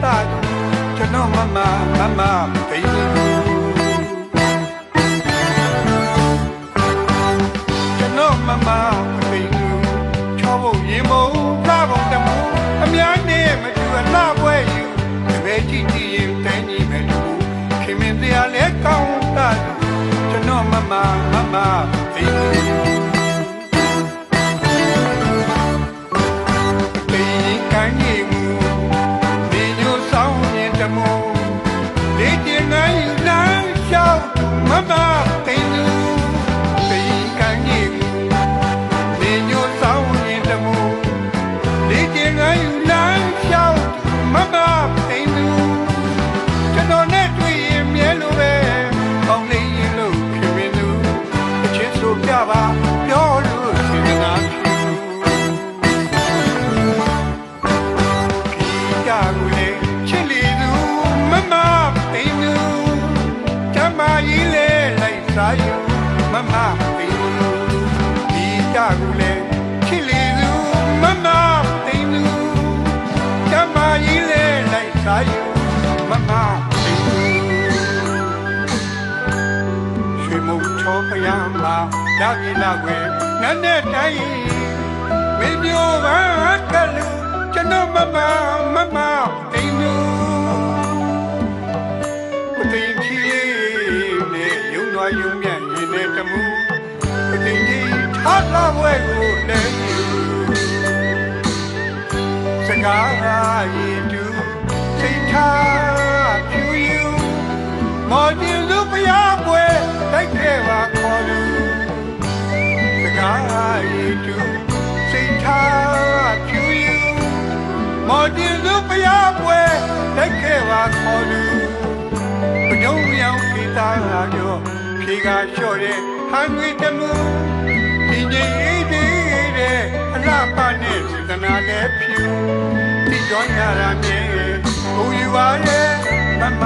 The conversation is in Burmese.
တာကျွန်တော်မမသိကျွန်တော်မမသိချောဖို့ရင်မုံလာပုံတမှုအများနဲ့မတူအလှပွဲယူတပည့်ကြည့်ရင်တိုင်းကြီးမဲ့လူခင်မင်းတရားလဲကောင်းတာကျွန်တော်မမသိမမသိဒီကြကူလေချစ်လေသူမမသိသူကျမကြီးလေလိုက်စားယူမမသိရွှေမုတ်ချောခရမ်းမှာရပြီလားကွယ်နန်းနဲ့တိုင်းမင်းမျိုးပါကလူကျွန်တော်မမသိသူမသိချီနဲ့ယုံတော်ယုံမြတ်တမှုပတိကြီးထားလာဘွဲကိုလည်းစကားရည်တူစိတ်ထားဖြူယူမော်ဒီလူပရပွဲတိုက်ခဲ့ပါခေါ်လူစကားရည်တူစိတ်ထားဖြူယူမော်ဒီလူပရပွဲတိုက်ခဲ့ပါခေါ်လူဘုံမြောင်ကိတာရောဖြေကလျှော့တဲ့ဟန်ဝေတမှုဒီငြိမ်အေးသေးတဲ့အလှပနဲ့စေတနာလည်းဖြူဒီကြောင့်ရတာမြဲဘူယူပါရဲ့မမ